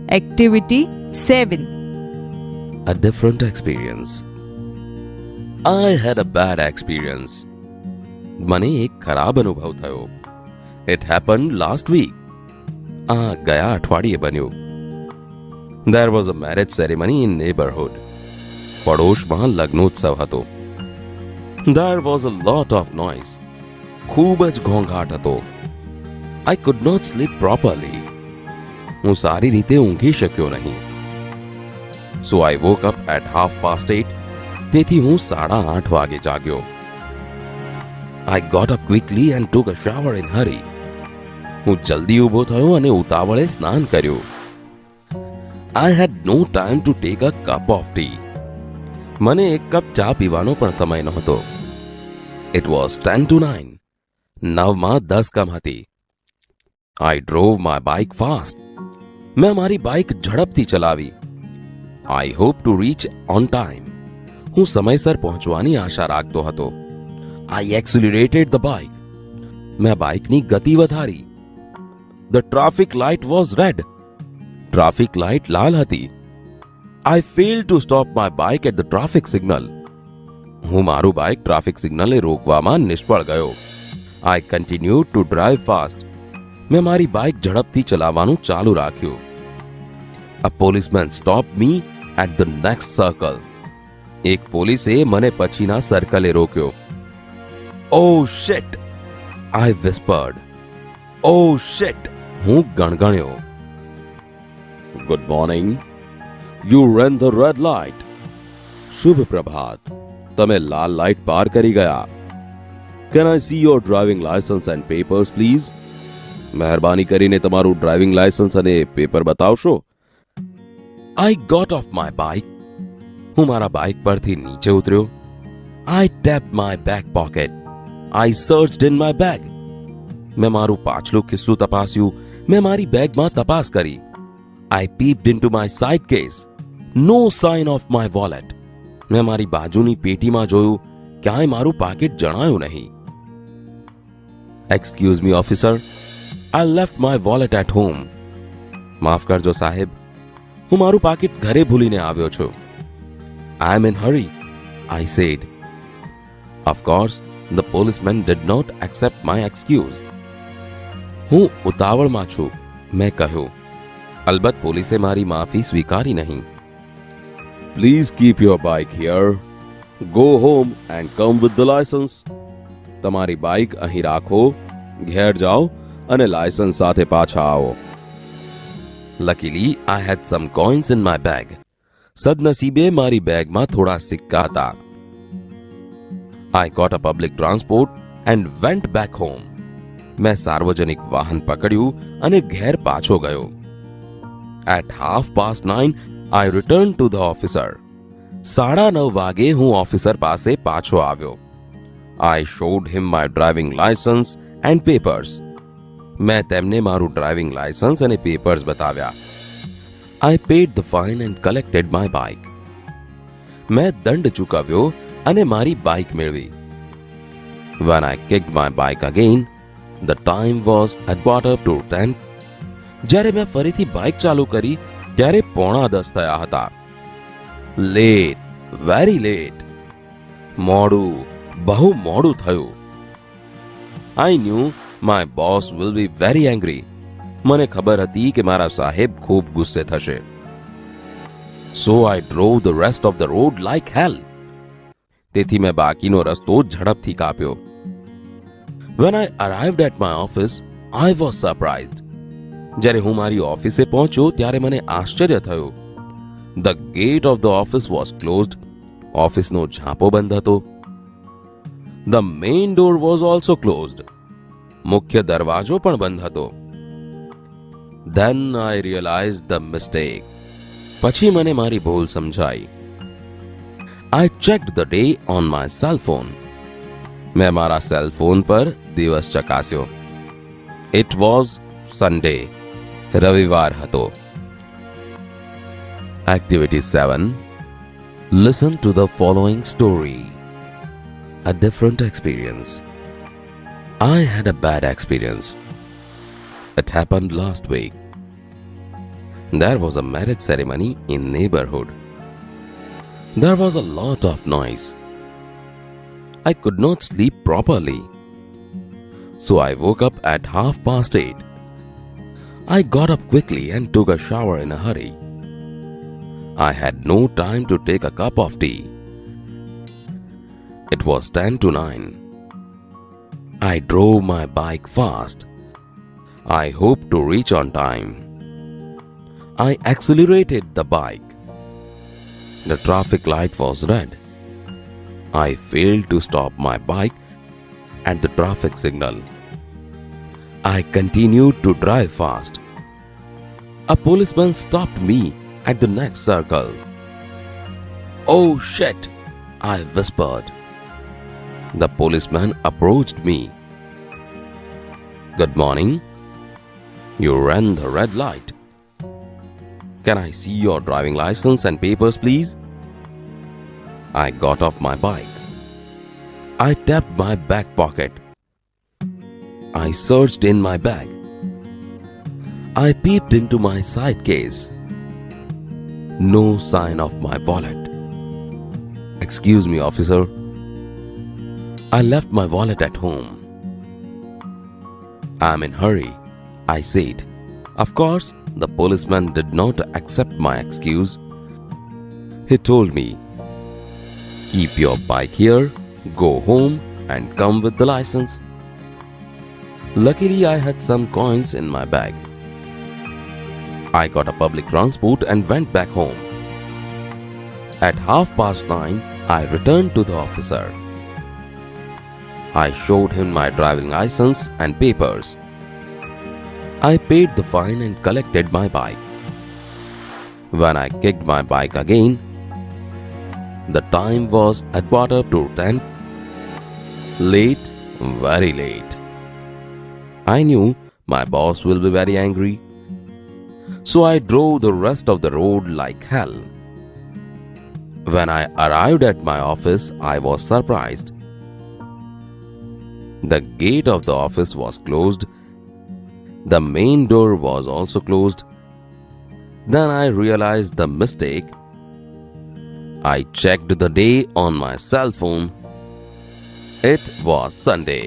Activity 7. A different experience. I had a bad experience. મને એક ખરાબ અનુભવ થયો. It happened last week. આ ગયા અઠવાડિયે બન્યું. There was a marriage ceremony in neighborhood. પડોશમાં લગ્નોત્સવ હતો. There was a lot of noise. ખૂબ જ ઘોંઘાટ હતો. I could not sleep properly. હું સારી રીતે ઊંઘી શક્યો નહીં. So I woke up at 8:30. તેથી હું 8:30 વાગે જાગ્યો. I got up quickly and took a shower in hurry. હું જલ્દી ઊભો થયો અને ઉતાવળે સ્નાન કર્યું. I had no time to take a cup of tea. મને એક કપ ચા પીવાનો પણ સમય નહોતો. It was 10 to 9. 9:10 કમ હતી. I drove my bike fast. મેં મારી બાઇક ઝડપથી ચલાવી. I hope to reach on time. હું સમયસર પહોંચવાની આશા રાખતો હતો. I accelerated the bike. મેં બાઇકની ગતિ વધારી. The traffic light was red. Traffic light લાલ હતી. I failed to stop my bike at the traffic signal. હું મારું બાઇક ટ્રાફિક સિગ્નલે રોકવામાં નિષ્ફળ ગયો. I continued to drive fast. મેં મારી બાઇક ઝડપથી ચલાવવાનું ચાલુ રાખ્યું. A policeman stopped me at the next circle. એક પોલીસે મને પછીના સર્કલે રોક્યો. Oh shit! I whispered. Oh shit! હું ગણગણ્યો. Good morning. You ran the red light. શુભ પ્રભાત. તમે લાલ લાઇટ પાર કરી ગયા. Can I see your driving license and papers, please? મહેરબાની કરીને તમારું ડ્રાઇવિંગ લાયસન્સ અને પેપર બતાવશો. I got off my bike. હું મારા બાઇક પરથી નીચે ઉતર્યો. I tapped my back pocket. I searched in my bag. મેં મારું પાછલું ખિસ્સું તપાસ્યું. મેં મારી બેગમાં તપાસ કરી. I peeped into my side case. No sign of my wallet. મેં મારી બાજુની પેટીમાં જોયું. ક્યાંય મારું પાકીટ જણાયું નહીં. Excuse me, officer. I left my wallet at home. માફ કરજો સાહેબ, હું મારું પાકીટ ઘરે ભૂલીને આવ્યો છું. I am in hurry, I said. Of course, the policeman did not accept my excuse. હું ઉતાવળમાં છું, મેં કહ્યું. અલબત્ત પોલીસે મારી માફી સ્વીકારી નહીં. Please keep your bike here. Go home and come with the license. તમારી બાઇક અહીં રાખો, ઘેર જાઓ અને લાયસન્સ સાથે પાછા આવો. Luckily, I had some coins in my bag. સદનસીબે મારી બેગમાં થોડા સિક્કા હતા. I caught a public transport and went back home. મેં સાર્વજનિક વાહન પકડ્યું અને ઘેર પાછો ગયો. At 9:30, I returned to the officer. 9:30 વાગે હું ઓફિસર પાસે પાછો આવ્યો. I showed him my driving license and papers. મેં તેમને મારું ડ્રાઇવિંગ લાયસન્સ અને પેપર્સ બતાવ્યા. I paid the fine and collected my bike. મેં દંડ ચૂકવ્યો અને મારી બાઇક મેળવી. When I kicked my bike again, the time was 9:45. જ્યારે મેં ફરીથી બાઇક ચાલુ કરી ત્યારે 9:45 થયા હતા. Late, very late. મોડું, બહુ મોડું થયું. I knew my boss will be very angry. મને ખબર હતી કે મારા સાહેબ ખૂબ ગુસ્સે થશે. So I drove the rest of the road like hell. તેથી મેં બાકીનો રસ્તો ઝડપથી કાપ્યો. When I arrived at my office, I was surprised. જ્યારે હું મારી ઓફિસે પહોંચ્યો ત્યારે મને આશ્ચર્ય થયું. The gate of the office was closed. ઓફિસનો ઝાંપો બંધ હતો. The main door was also closed. મુખ્ય દરવાજો પણ બંધ હતો. Then I realized the mistake. પછી મને મારી ભૂલ સમજાઈ. I checked the day on my cell phone. મેં મારા સેલ ફોન પર દિવસ ચકાસ્યો. It was Sunday. રવિવાર હતો. Activity 7. Listen to the following story. A different experience. I had a bad experience. It happened last week. There was a marriage ceremony in neighborhood. There was a lot of noise. I could not sleep properly. So I woke up at 8:30. I got up quickly and took a shower in a hurry. I had no time to take a cup of tea. It was 10 to 9. I drove my bike fast. I hoped to reach on time. I accelerated the bike. The traffic light was red. I failed to stop my bike at the traffic signal. I continued to drive fast. A policeman stopped me at the next circle. "Oh shit," I whispered. The policeman approached me. "Good morning. You ran the red light. Can I see your driving license and papers, please?" I got off my bike. I tapped my back pocket. I searched in my bag. I peeped into my side case. No sign of my wallet. "Excuse me, officer. I left my wallet at home." "I'm in hurry," I said. Of course, the policeman did not accept my excuse. He told me, "Keep your bike here, go home and come with the license." Luckily, I had some coins in my bag. I got a public transport and went back home. At 9:30, I returned to the officer. I showed him my driving license and papers. I paid the fine and collected my bike. When I kicked my bike again, the time was at 9:15. Late, very late. I knew my boss will be very angry. So I drove the rest of the road like hell. When I arrived at my office, I was surprised. The gate of the office was closed. The main door was also closed. Then I realized the mistake. I checked the day on my cell phone. It was Sunday.